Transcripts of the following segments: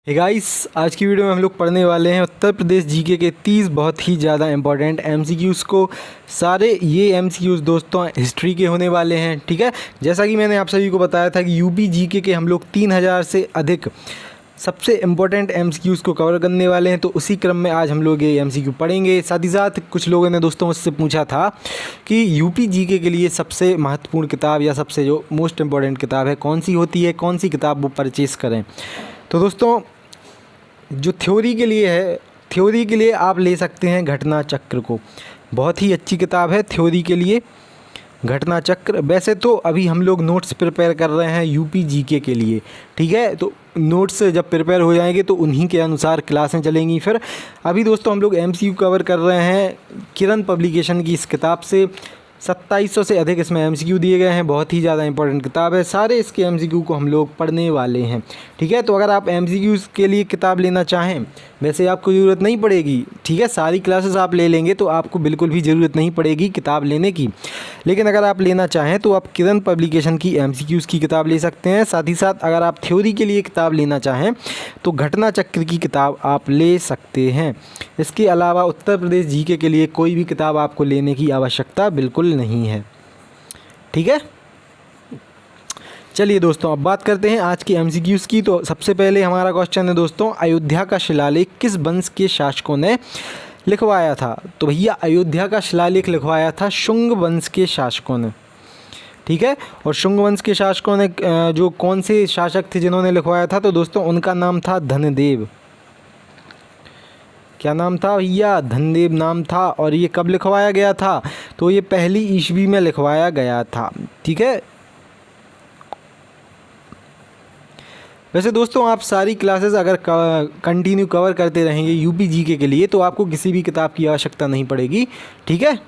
Hey guys, आज की video में हम लोग पढ़ने वाले हैं उत्तर प्रदेश जीके के 30 बहुत ही ज़्यादा इंपॉर्टेंट एमसीक्यूज़ को। सारे ये एमसीक्यूज़ दोस्तों हिस्ट्री के होने वाले हैं। ठीक है, जैसा कि मैंने आप सभी को बताया था कि यूपी जीके के हम लोग 3000 से अधिक सबसे इम्पोर्टेंट एमसीक्यूज़ को कवर करने वाले हैं। तो उसी क्रम में आज हम लोग ये एमसीक्यू पढ़ेंगे। साथ ही साथ कुछ लोगों ने दोस्तों मुझसे पूछा था कि यूपी जीके के लिए सबसे महत्वपूर्ण किताब या सबसे जो मोस्ट इम्पॉर्टेंट किताब है कौन सी होती है, कौन सी किताब वो परचेज़ करें। तो दोस्तों जो थ्योरी के लिए है, थ्योरी के लिए आप ले सकते हैं घटना चक्र को। बहुत ही अच्छी किताब है थ्योरी के लिए घटना चक्र। वैसे तो अभी हम लोग नोट्स प्रिपेयर कर रहे हैं यूपी जीके के लिए। ठीक है, तो नोट्स जब प्रिपेयर हो जाएंगे तो उन्हीं के अनुसार क्लासें चलेंगी। फिर अभी दोस्तों हम लोग एमसीक्यू कवर कर रहे हैं किरण पब्लिकेशन की इस किताब से। 2700 से अधिक इसमें एमसीक्यू दिए गए हैं। बहुत ही ज़्यादा इंपॉर्टेंट किताब है। सारे इसके एमसीक्यू को हम लोग पढ़ने वाले हैं। ठीक है, तो अगर आप एमसीक्यूज़ के लिए किताब लेना चाहें, वैसे आपको ज़रूरत नहीं पड़ेगी। ठीक है, सारी क्लासेस आप ले लेंगे तो आपको बिल्कुल भी ज़रूरत नहीं पड़ेगी किताब लेने की। लेकिन अगर आप लेना चाहें तो आप किरण पब्लिकेशन की एमसीक्यूज़ की किताब ले सकते हैं। साथ ही साथ अगर आप थ्योरी के लिए किताब लेना चाहें तो घटना चक्र की किताब आप ले सकते हैं। इसके अलावा उत्तर प्रदेश जीके के लिए कोई भी किताब आपको लेने की आवश्यकता बिल्कुल नहीं है। ठीक है, चलिए दोस्तों अब बात करते हैं आज की एमसीक्यूज़ की। तो सबसे पहले हमारा क्वेश्चन है दोस्तों, अयोध्या का शिलालेख किस वंश के शासकों ने लिखवाया था? तो भैया अयोध्या का शिलालेख लिखवाया था शुंग वंश के शासकों ने। ठीक है, और शुंग वंश के शासकों ने जो कौन से शासक थे जिन्होंने लिखवाया था? तो दोस्तों उनका नाम था धनदेव। क्या नाम था भैया? धनदेव नाम था। और ये कब लिखवाया गया था? तो ये पहली ईस्वी में लिखवाया गया था। ठीक है, वैसे दोस्तों आप सारी क्लासेस अगर कंटिन्यू कवर करते रहेंगे यूपी जीके के लिए तो आपको किसी भी किताब की आवश्यकता नहीं पड़ेगी। ठीक है,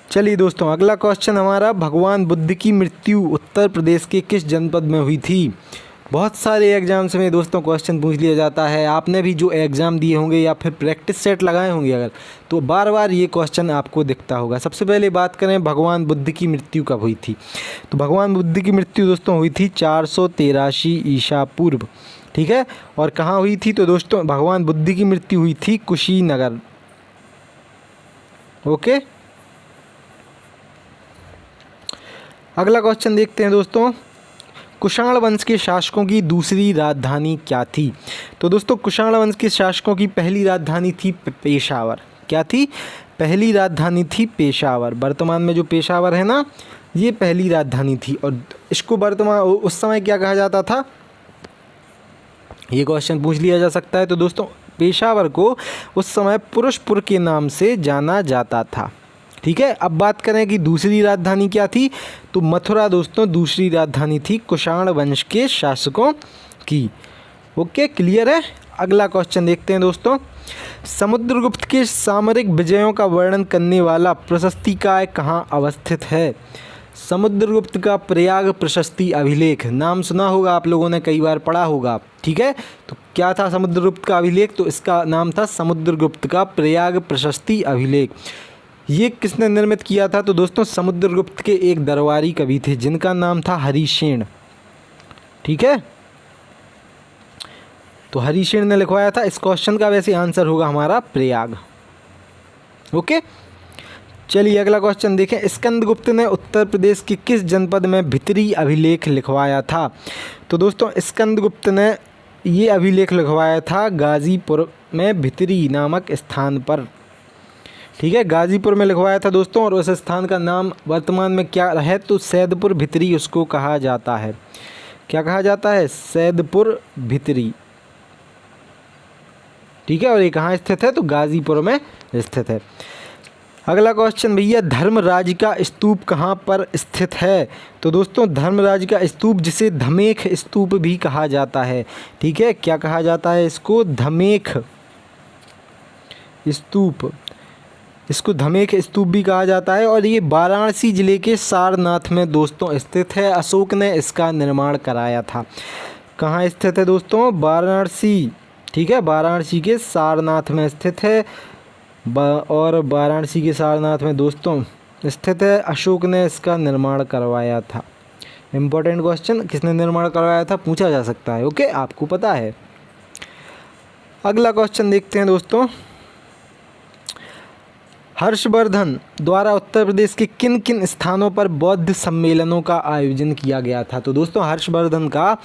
चलिए दोस्तों अगला क्वेश्चन हमारा, भगवान बुद्ध की मृत्यु उत्तर प्रदेश के किस जनपद में हुई थी? बहुत सारे एग्जाम्स में दोस्तों क्वेश्चन पूछ लिया जाता है। आपने भी जो एग्ज़ाम दिए होंगे या फिर प्रैक्टिस सेट लगाए होंगे अगर, तो बार बार ये क्वेश्चन आपको दिखता होगा। सबसे पहले बात करें भगवान बुद्ध की मृत्यु कब हुई थी? तो भगवान बुद्ध की मृत्यु दोस्तों हुई थी 483 ईसा पूर्व। ठीक है, और कहाँ हुई थी? तो दोस्तों भगवान बुद्ध की मृत्यु हुई थी कुशीनगर। ओके, अगला क्वेश्चन देखते हैं दोस्तों, कुषाण वंश के शासकों की दूसरी राजधानी क्या थी? तो दोस्तों कुषाण वंश के शासकों की पहली राजधानी थी पेशावर। क्या थी? पहली राजधानी थी पेशावर। वर्तमान में जो पेशावर है ना, ये पहली राजधानी थी। और इसको वर्तमान उस समय क्या कहा जाता था, ये क्वेश्चन पूछ लिया जा सकता है। तो दोस्तों पेशावर को उस समय पुरुषपुर के नाम से जाना जाता था। ठीक है, अब बात करें कि दूसरी राजधानी क्या थी? तो मथुरा दोस्तों दूसरी राजधानी थी कुषाण वंश के शासकों की। ओके, क्लियर है। अगला क्वेश्चन देखते हैं दोस्तों, समुद्रगुप्त के सामरिक विजयों का वर्णन करने वाला प्रशस्तिकाय कहाँ अवस्थित है? समुद्रगुप्त का प्रयाग प्रशस्ति अभिलेख, नाम सुना होगा आप लोगों ने, कई बार पढ़ा होगा। ठीक है, तो क्या था समुद्रगुप्त का अभिलेख? तो इसका नाम था समुद्रगुप्त का प्रयाग प्रशस्ति अभिलेख। ये किसने निर्मित किया था? तो दोस्तों समुद्रगुप्त के एक दरबारी कवि थे जिनका नाम था हरिसेन। ठीक है, तो हरिसेन ने लिखवाया था। इस क्वेश्चन का वैसे आंसर होगा हमारा प्रयाग। ओके, चलिए अगला क्वेश्चन देखें, स्कंदगुप्त ने उत्तर प्रदेश के किस जनपद में भितरी अभिलेख लिखवाया था? तो दोस्तों स्कंदगुप्त ने ये अभिलेख लिखवाया था गाजीपुर में भितरी नामक स्थान पर। ठीक है, गाजीपुर में लिखवाया था दोस्तों, और उस स्थान का नाम वर्तमान में क्या है? तो सैदपुर भितरी उसको कहा जाता है। क्या कहा जाता है? सैदपुर भितरी। ठीक है, और ये कहाँ स्थित है? तो गाजीपुर में स्थित है। अगला क्वेश्चन भैया, धर्मराज का स्तूप कहाँ पर स्थित है? तो दोस्तों धर्मराज का स्तूप जिसे धमेख स्तूप भी कहा जाता है। ठीक है, क्या कहा जाता है इसको? धमेख स्तूप। इसको धमेख स्तूप भी कहा जाता है, और ये वाराणसी जिले के सारनाथ में दोस्तों स्थित है। अशोक ने इसका निर्माण कराया था। कहाँ स्थित है दोस्तों? वाराणसी। ठीक है, वाराणसी के सारनाथ में स्थित है। और वाराणसी के सारनाथ में दोस्तों स्थित है। अशोक ने इसका निर्माण करवाया था। इंपॉर्टेंट क्वेश्चन, किसने निर्माण करवाया था पूछा जा सकता है। ओके, आपको पता है। अगला क्वेश्चन देखते हैं दोस्तों, हर्षवर्धन द्वारा उत्तर प्रदेश के किन किन स्थानों पर बौद्ध सम्मेलनों का आयोजन किया गया था। तो दोस्तों हर्षवर्धन का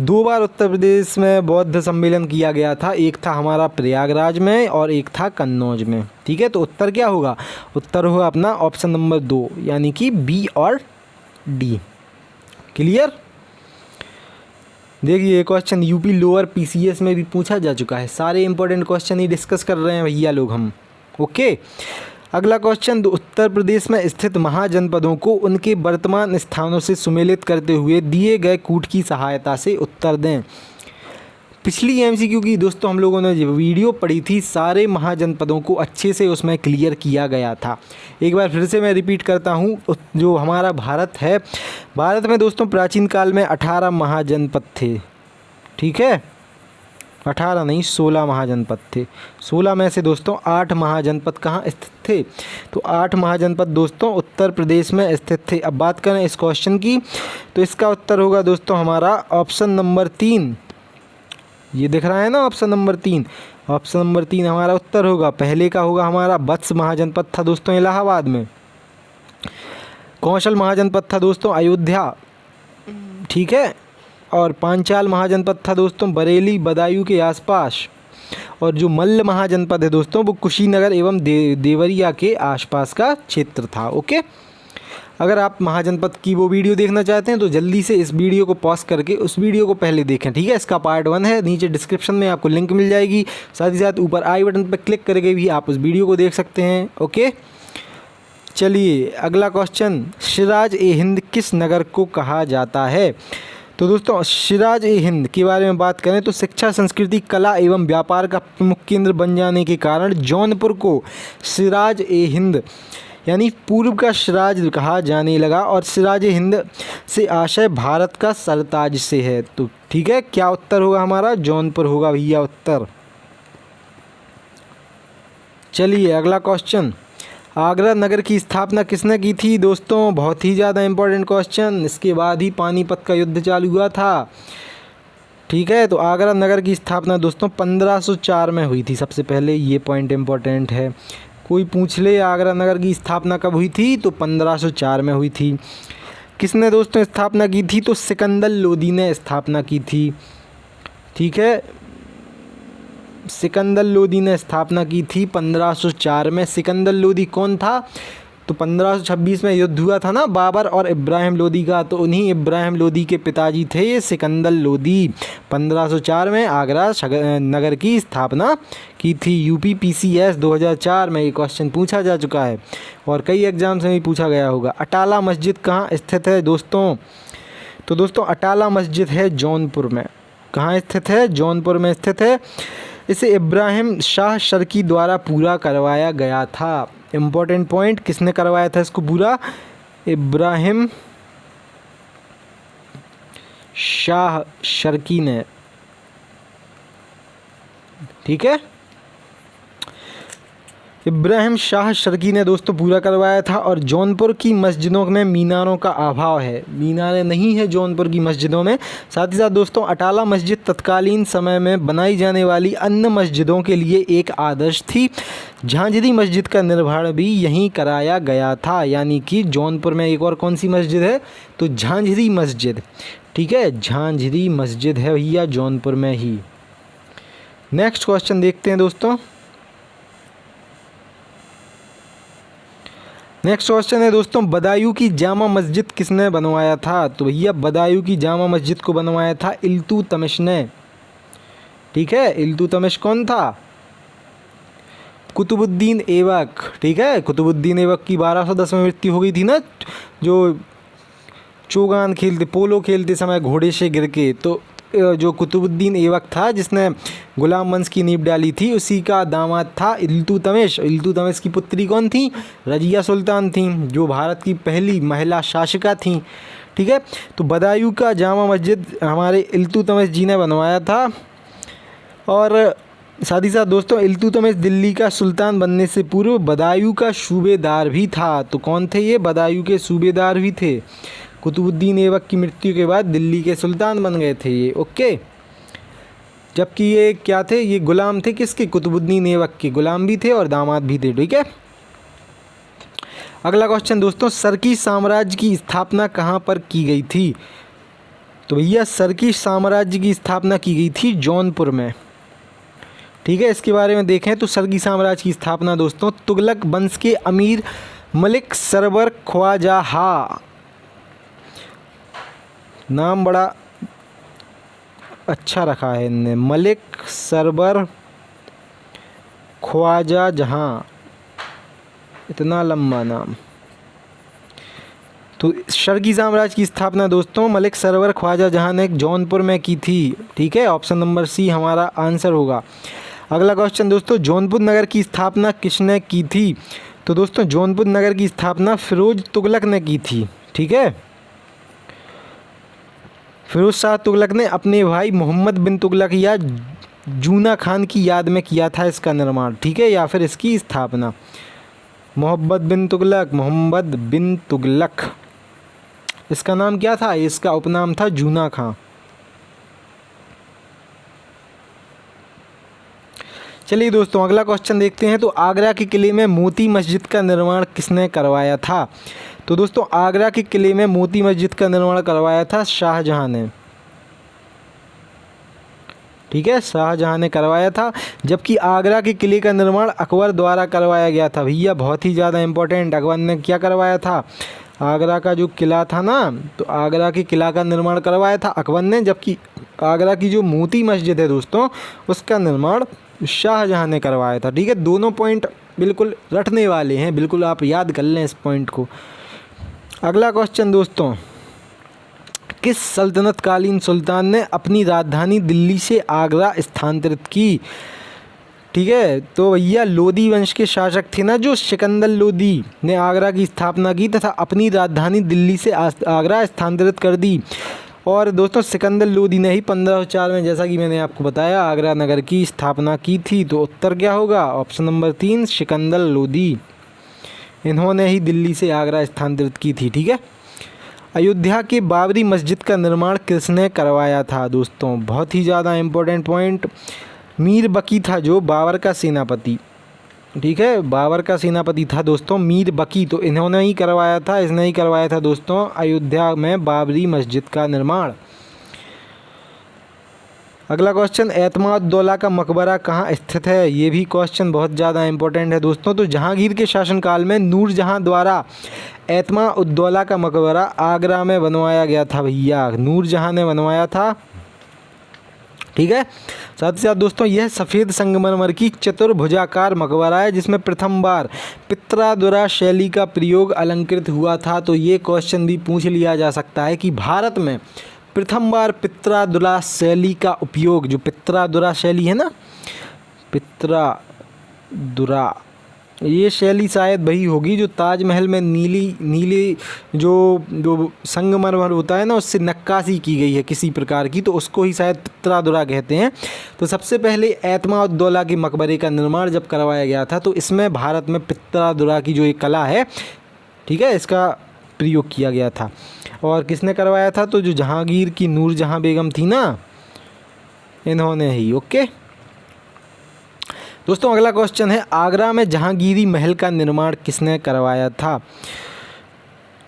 2 बार उत्तर प्रदेश में बौद्ध सम्मेलन किया गया था। एक था हमारा प्रयागराज में और एक था कन्नौज में। ठीक है, तो उत्तर क्या होगा? उत्तर होगा अपना ऑप्शन नंबर 2 यानी कि बी और डी। क्लियर? देखिए ये क्वेश्चन यूपी लोअर पीसीएस में भी पूछा जा चुका है। सारे इंपॉर्टेंट क्वेश्चन ही डिस्कस कर रहे हैं भैया लोग हम। ओके, अगला क्वेश्चन, उत्तर प्रदेश में स्थित महाजनपदों को उनके वर्तमान स्थानों से सुमेलित करते हुए दिए गए कूट की सहायता से उत्तर दें। पिछली एमसीक्यू की दोस्तों हम लोगों ने जो वीडियो पढ़ी थी, सारे महाजनपदों को अच्छे से उसमें क्लियर किया गया था। एक बार फिर से मैं रिपीट करता हूँ, जो हमारा भारत है, भारत में दोस्तों प्राचीन काल में 18 महाजनपद थे। ठीक है, 18 नहीं 16 महाजनपद थे। 16 में से दोस्तों 8 महाजनपद कहाँ स्थित थे? तो 8 महाजनपद दोस्तों उत्तर प्रदेश में स्थित थे। अब बात करें इस क्वेश्चन की, तो इसका उत्तर होगा दोस्तों हमारा ऑप्शन नंबर 3। ये दिख रहा है ना ऑप्शन नंबर 3। ऑप्शन नंबर 3 हमारा उत्तर होगा। पहले का होगा हमारा वत्स महाजनपद था दोस्तों इलाहाबाद में। कौशल महाजनपद था दोस्तों अयोध्या। ठीक है, और पांचाल महाजनपद था दोस्तों बरेली बदायूं के आसपास। और जो मल्ल महाजनपद है दोस्तों वो कुशीनगर एवं देवरिया के आसपास का क्षेत्र था। ओके, अगर आप महाजनपद की वो वीडियो देखना चाहते हैं तो जल्दी से इस वीडियो को पॉज करके उस वीडियो को पहले देखें। ठीक है, इसका पार्ट 1 है, नीचे डिस्क्रिप्शन में आपको लिंक मिल जाएगी। साथ ही साथ ऊपर आई बटन पर क्लिक करके भी आप उस वीडियो को देख सकते हैं। ओके, चलिए अगला क्वेश्चन, सिराज ए हिंद किस नगर को कहा जाता है? तो दोस्तों सिराज ए हिंद के बारे में बात करें तो शिक्षा, संस्कृति, कला एवं व्यापार का प्रमुख केंद्र बन जाने के कारण जौनपुर को सिराज ए हिंद यानी पूर्व का सिराज कहा जाने लगा। और सिराज ए हिंद से आशय भारत का सरताज से है। तो ठीक है, क्या उत्तर होगा हमारा? जौनपुर होगा भैया उत्तर। चलिए अगला क्वेश्चन, आगरा नगर की स्थापना किसने की थी? दोस्तों बहुत ही ज़्यादा इंपॉर्टेंट क्वेश्चन, इसके बाद ही पानीपत का युद्ध चालू हुआ था। ठीक है, तो आगरा नगर की स्थापना दोस्तों 1504 में हुई थी सबसे पहले। ये पॉइंट इंपॉर्टेंट है, कोई पूछ ले आगरा नगर की स्थापना कब हुई थी तो 1504 में हुई थी। किसने दोस्तों स्थापना की थी? तो सिकंदर लोदी ने स्थापना की थी। ठीक है, सिकंदर लोदी ने स्थापना की थी 1504 में। सिकंदर लोदी कौन था? तो 1526 में युद्ध हुआ था ना बाबर और इब्राहिम लोदी का, तो उन्हीं इब्राहिम लोदी के पिताजी थे ये सिकंदर लोदी। 1504 में आगरा नगर की स्थापना की थी। यूपी पीसीएस 2004 में ये क्वेश्चन पूछा जा चुका है और कई एग्जाम्स में भी पूछा गया होगा। अटाला मस्जिद कहाँ स्थित है दोस्तों? तो दोस्तों अटाला मस्जिद है जौनपुर में। कहाँ स्थित है? जौनपुर में स्थित है। इसे इब्राहिम शाह शर्की द्वारा पूरा करवाया गया था। इम्पोर्टेंट पॉइंट, किसने करवाया था इसको पूरा? इब्राहिम शाह शर्की ने। ठीक है, इब्राहिम शाह शर्की ने दोस्तों पूरा करवाया था। और जौनपुर की मस्जिदों में मीनारों का अभाव है, मीनारें नहीं है जौनपुर की मस्जिदों में। साथ ही साथ दोस्तों अटाला मस्जिद तत्कालीन समय में बनाई जाने वाली अन्य मस्जिदों के लिए एक आदर्श थी। झांझरी मस्जिद का निर्माण भी यहीं कराया गया था, यानी कि जौनपुर में एक और कौन सी मस्जिद है? तो झांझरी मस्जिद। ठीक है, झांझरी मस्जिद है भैया जौनपुर में ही। नेक्स्ट क्वेश्चन देखते हैं दोस्तों। नेक्स्ट क्वेश्चन है दोस्तों, बदायूं की जामा मस्जिद किसने बनवाया था? तो भैया बदायूं की जामा मस्जिद को बनवाया था इल्तुतमिश ने। ठीक है, इल्तुतमिश कौन था? कुतुबुद्दीन ऐबक। ठीक है, कुतुबुद्दीन ऐबक की 1210 में मृत्यु हो गई थी ना, जो चौगान खेलते, पोलो खेलते समय घोड़े से गिर के। तो जो कुतुबुद्दीन ऐबक था जिसने गुलाम वंश की नींव डाली थी, उसी का दामाद था इल्तुतमिश। इल्तुतमिश की पुत्री कौन थी? रजिया सुल्तान थी, जो भारत की पहली महिला शासिका थी। ठीक है, तो बदायूं का जामा मस्जिद हमारे इल्तुतमिश जी ने बनवाया था। और साथ ही साथ दोस्तों इल्तुतमिश दिल्ली का सुल्तान बनने से पूर्व बदायूं का सूबेदार भी था। तो कौन थे ये? बदायूं के सूबेदार भी थे। कुतुबुद्दीन ऐबक की मृत्यु के बाद दिल्ली के सुल्तान बन गए थे ये, ओके। जबकि ये क्या थे, ये गुलाम थे किसके, कुतुबुद्दीन ऐबक के, गुलाम भी थे और दामाद भी थे, ठीक है। अगला क्वेश्चन दोस्तों, सरकी साम्राज्य की स्थापना कहाँ पर की गई थी? तो भैया सरकी साम्राज्य की स्थापना की गई थी जौनपुर में, ठीक है। इसके बारे में देखें तो सरकी साम्राज्य की स्थापना दोस्तों तुगलक वंश के अमीर मलिक सरवर ख्वाजा, नाम बड़ा अच्छा रखा है इनने, मलिक सरवर ख्वाजा जहाँ, इतना लंबा नाम। तो सरकी साम्राज्य की स्थापना दोस्तों मलिक सरवर ख्वाजा जहाँ ने जौनपुर में की थी, ठीक है। ऑप्शन नंबर सी हमारा आंसर होगा। अगला क्वेश्चन दोस्तों, जौनपुर नगर की स्थापना किसने की थी? तो दोस्तों जौनपुर नगर की स्थापना फिरोज तुगलक ने की थी, ठीक है। फिरोज शाह तुगलक ने अपने भाई मोहम्मद बिन तुगलक या जूना खान की याद में किया था इसका निर्माण, ठीक है, या फिर इसकी स्थापना। मोहम्मद बिन तुगलक इसका नाम क्या था? इसका उपनाम था जूना खां। चलिए दोस्तों अगला क्वेश्चन देखते हैं। तो आगरा के किले में मोती मस्जिद का निर्माण किसने करवाया था? तो दोस्तों आगरा के किले में मोती मस्जिद का निर्माण करवाया था शाहजहां ने, ठीक है, शाहजहां ने करवाया था। जबकि आगरा के किले का निर्माण अकबर द्वारा करवाया गया था। भैया बहुत ही ज़्यादा इंपॉर्टेंट, अकबर ने क्या करवाया था? आगरा का जो किला था ना, तो आगरा के किला का निर्माण करवाया था अकबर ने। जबकि आगरा की जो मोती मस्जिद है दोस्तों उसका निर्माण शाहजहां ने करवाया था, ठीक है। दोनों पॉइंट बिल्कुल रटने वाले हैं, बिल्कुल आप याद कर लें इस पॉइंट को। अगला क्वेश्चन दोस्तों, किस सल्तनतकालीन सुल्तान ने अपनी राजधानी दिल्ली से आगरा स्थानांतरित की? ठीक है, तो भैया लोदी वंश के शासक थे ना जो सिकंदर लोदी ने आगरा की स्थापना की तथा अपनी राजधानी दिल्ली से आगरा स्थानांतरित कर दी। और दोस्तों सिकंदर लोदी ने ही 1504 में, जैसा कि मैंने आपको बताया, आगरा नगर की स्थापना की थी। तो उत्तर क्या होगा? ऑप्शन नंबर 3 सिकंदर लोदी, इन्होंने ही दिल्ली से आगरा स्थानांतरित की थी, ठीक है। अयोध्या के बाबरी मस्जिद का निर्माण किसने करवाया था? दोस्तों बहुत ही ज़्यादा इम्पोर्टेंट पॉइंट, मीर बकी था जो बाबर का सेनापति, ठीक है, बाबर का सेनापति था दोस्तों मीर बकी। तो इन्होंने ही करवाया था, इसने ही करवाया था दोस्तों अयोध्या में बाबरी मस्जिद का निर्माण। अगला क्वेश्चन, एतमाद-उद-दौला का मकबरा कहाँ स्थित है? ये भी क्वेश्चन बहुत ज़्यादा इंपॉर्टेंट है दोस्तों। तो जहांगीर के शासनकाल में नूरजहां द्वारा एतमाद-उद-दौला का मकबरा आगरा में बनवाया गया था। भैया नूरजहां ने बनवाया था, ठीक है। साथ ही साथ दोस्तों यह सफ़ेद संगमरमर की चतुर्भुजाकार मकबरा है जिसमें प्रथम बार पित्रादुरा शैली का प्रयोग अलंकृत हुआ था। तो ये क्वेश्चन भी पूछ लिया जा सकता है कि भारत में प्रथम बार पित्रादुरा शैली का उपयोग, जो पित्रादुरा शैली है ना, पित्रादुरा, ये शैली शायद वही होगी जो ताजमहल में नीली जो संगमरमर होता है ना उससे नक्काशी की गई है किसी प्रकार की, तो उसको ही शायद पित्रादुरा कहते हैं। तो सबसे पहले एतमाद-उद-दौला के मकबरे का निर्माण जब करवाया गया था तो इसमें भारत में पित्रादुरा की जो एक कला है, ठीक है, इसका प्रयोग किया गया था। और किसने करवाया था? तो जो जहांगीर की नूरजहां बेगम थी ना, इन्होंने ही, ओके। दोस्तों अगला क्वेश्चन है, आगरा में जहांगीरी महल का निर्माण किसने करवाया था?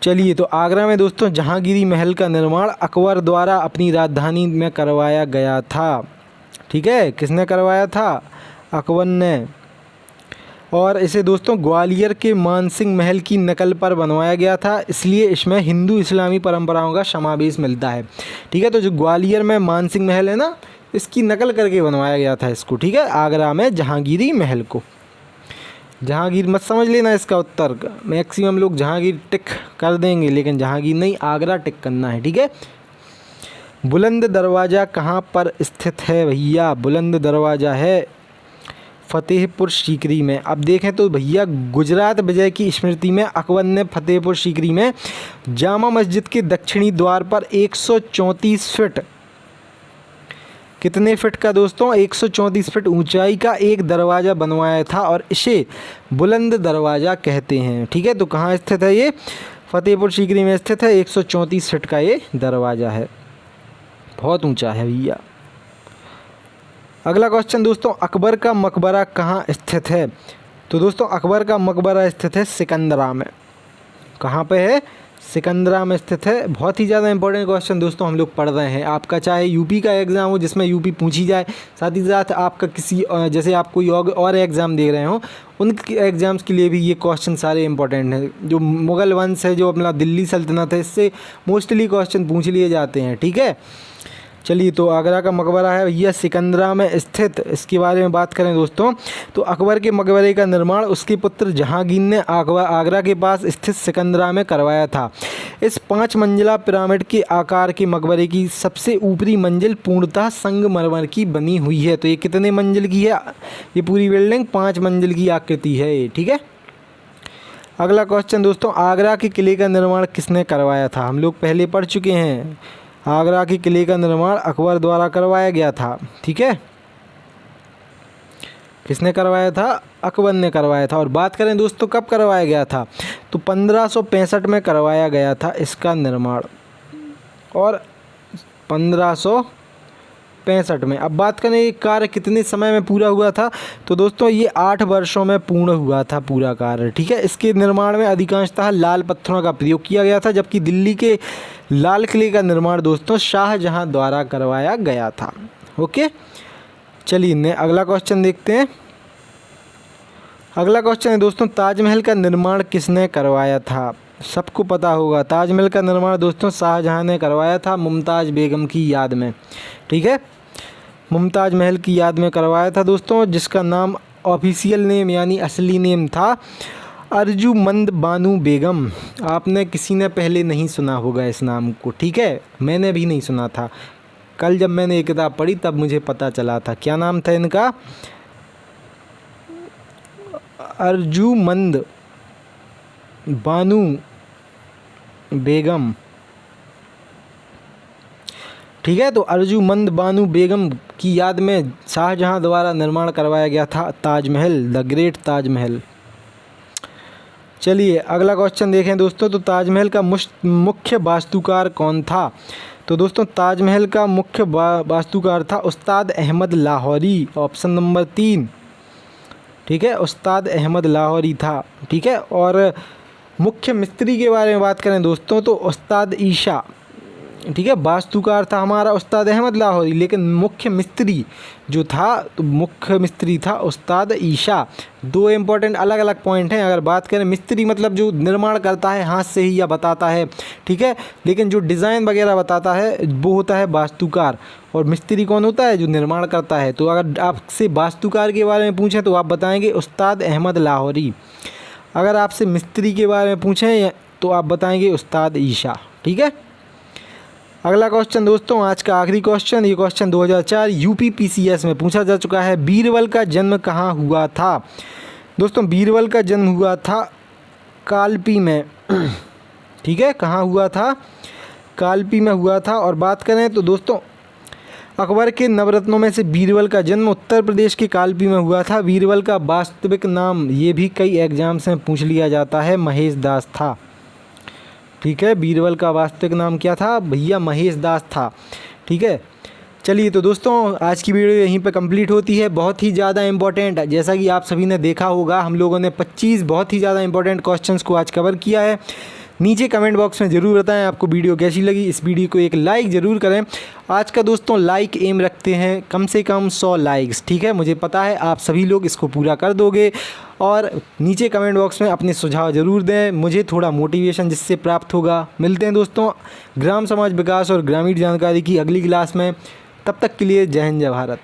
चलिए, तो आगरा में दोस्तों जहांगीरी महल का निर्माण अकबर द्वारा अपनी राजधानी में करवाया गया था, ठीक है। किसने करवाया था? अकबर ने। और इसे दोस्तों ग्वालियर के मानसिंह महल की नकल पर बनवाया गया था, इसलिए इसमें हिंदू इस्लामी परंपराओं का समावेश मिलता है, ठीक है। तो जो ग्वालियर में मानसिंह महल है ना, इसकी नकल करके बनवाया गया था इसको, ठीक है, आगरा में जहांगीरी महल को। जहांगीर मत समझ लेना इसका उत्तर, मैक्सिमम लोग जहांगीर टिक कर देंगे लेकिन जहांगीर नहीं, आगरा टिक करना है, ठीक है। बुलंद दरवाज़ा कहाँ पर स्थित है? भैया बुलंद दरवाज़ा है फतेहपुर सीकरी में। अब देखें तो भैया गुजरात विजय की स्मृति में अकबर ने फतेहपुर सीकरी में जामा मस्जिद के दक्षिणी द्वार पर 134 फीट, कितने फिट का दोस्तों? 134 फीट ऊंचाई का एक दरवाज़ा बनवाया था और इसे बुलंद दरवाज़ा कहते हैं, ठीक है। तो कहाँ स्थित है ये? फतेहपुर सीकरी में स्थित है। 134 फीट का ये दरवाज़ा है, बहुत ऊंचा है भैया। अगला क्वेश्चन दोस्तों, अकबर का मकबरा कहाँ स्थित है? तो दोस्तों अकबर का मकबरा स्थित है सिकंदरा में। कहाँ पे है? सिकंदरा में स्थित है। बहुत ही ज़्यादा इंपॉर्टेंट क्वेश्चन दोस्तों हम लोग पढ़ रहे हैं। आपका चाहे यूपी का एग्ज़ाम हो जिसमें यूपी पूछी जाए, साथ ही साथ आपका किसी जैसे आप कोई और एग्ज़ाम दे रहे हो, उन एग्ज़ाम्स के लिए भी ये क्वेश्चन सारे इंपॉर्टेंट हैं। जो मुग़ल वंश है, जो अपना दिल्ली सल्तनत है, इससे मोस्टली क्वेश्चन पूछ लिए जाते हैं। ठीक है, चलिए तो आगरा का मकबरा है भैया सिकंदरा में स्थित। इसके बारे में बात करें दोस्तों तो अकबर के मकबरे का निर्माण उसके पुत्र जहांगीर ने आगरा के पास स्थित सिकंदरा में करवाया था। इस 5 मंजिला पिरामिड के आकार के मकबरे की सबसे ऊपरी मंजिल पूर्णतः संगमरमर की बनी हुई है। तो ये कितने मंजिल की है? ये पूरी बिल्डिंग 5 मंजिल की आकृति है ये। ठीक है, अगला क्वेश्चन दोस्तों, आगरा के किले का निर्माण किसने करवाया था? हम लोग पहले पढ़ चुके हैं। आगरा के किले का निर्माण अकबर द्वारा करवाया गया था। ठीक है, किसने करवाया था? अकबर ने करवाया था। और बात करें दोस्तों कब करवाया गया था, तो 1565 में करवाया गया था इसका निर्माण, और 1565 में। अब बात करें ये कार्य कितने समय में पूरा हुआ था, तो दोस्तों ये 8 वर्षों में पूर्ण हुआ था पूरा कार्य। ठीक है, इसके निर्माण में अधिकांशतः लाल पत्थरों का प्रयोग किया गया था, जबकि दिल्ली के लाल किले का निर्माण दोस्तों शाहजहां द्वारा करवाया गया था। ओके, चलिए अगला क्वेश्चन देखते हैं। अगला क्वेश्चन है दोस्तों, ताजमहल का निर्माण किसने करवाया था? सबको पता होगा, ताजमहल का निर्माण दोस्तों शाहजहां ने करवाया था मुमताज़ बेगम की याद में। ठीक है, मुमताज़ महल की याद में करवाया था दोस्तों, जिसका नाम ऑफिशियल नेम यानी असली नेम था अर्जुमंद बानू बेगम। आपने किसी ने पहले नहीं सुना होगा इस नाम को। ठीक है, मैंने भी नहीं सुना था। कल जब मैंने ये किताब पढ़ी तब मुझे पता चला था। क्या नाम था इनका? अर्जुमंद बानू बेगम। ठीक है, तो अर्जुमंद बानू बेगम की याद में शाहजहां द्वारा निर्माण करवाया गया था ताजमहल, द ग्रेट ताजमहल। चलिए अगला क्वेश्चन देखें दोस्तों, तो ताजमहल का मुख्य वास्तुकार कौन था? तो दोस्तों ताजमहल का मुख्य वास्तुकार था उस्ताद अहमद लाहौरी, ऑप्शन नंबर 3। ठीक है, उस्ताद अहमद लाहौरी था। ठीक है, और मुख्य मिस्त्री के बारे में बात करें दोस्तों तो उस्ताद ईशा। ठीक है, वास्तुकार था हमारा उस्ताद अहमद लाहौरी, लेकिन मुख्य मिस्त्री जो था तो मुख्य मिस्त्री था उस्ताद ईशा। 2 इंपॉर्टेंट अलग अलग पॉइंट हैं। अगर बात करें मिस्त्री मतलब जो निर्माण करता है हाथ से ही या बताता है, ठीक है, लेकिन जो डिज़ाइन वगैरह बताता है वो होता है वास्तुकार। और मिस्त्री कौन होता है? जो निर्माण करता है। तो अगर आपसे वास्तुकार के बारे में पूछें तो आप बताएंगे उस्ताद अहमद लाहौरी। अगर आपसे मिस्त्री के बारे में पूछें तो आप बताएंगे उस्ताद ईशा। ठीक है, अगला क्वेश्चन दोस्तों, आज का आखिरी क्वेश्चन। ये क्वेश्चन 2004 यूपी पीसीएस में पूछा जा चुका है। बीरबल का जन्म कहाँ हुआ था? दोस्तों बीरबल का जन्म हुआ था कालपी में। ठीक है, कहाँ हुआ था? कालपी में हुआ था। और बात करें तो दोस्तों अकबर के नवरत्नों में से बीरबल का जन्म उत्तर प्रदेश के कालपी में हुआ था। बीरबल का वास्तविक नाम, ये भी कई एग्जाम्स में पूछ लिया जाता है, महेश दास था। ठीक है, बीरबल का वास्तविक नाम क्या था भैया? महेश दास था। ठीक है, चलिए तो दोस्तों आज की वीडियो यहीं पे कंप्लीट होती है। बहुत ही ज़्यादा इंपॉर्टेंट, जैसा कि आप सभी ने देखा होगा, हम लोगों ने 25 बहुत ही ज़्यादा इंपॉर्टेंट क्वेश्चंस को आज कवर किया है। नीचे कमेंट बॉक्स में ज़रूर बताएं आपको वीडियो कैसी लगी। इस वीडियो को एक लाइक ज़रूर करें। आज का दोस्तों लाइक एम रखते हैं कम से कम 100 लाइक्स। ठीक है, मुझे पता है आप सभी लोग इसको पूरा कर दोगे। और नीचे कमेंट बॉक्स में अपने सुझाव ज़रूर दें, मुझे थोड़ा मोटिवेशन जिससे प्राप्त होगा। मिलते हैं दोस्तों ग्राम समाज विकास और ग्रामीण जानकारी की अगली क्लास में। तब तक के लिए जय हिंद जय भारत।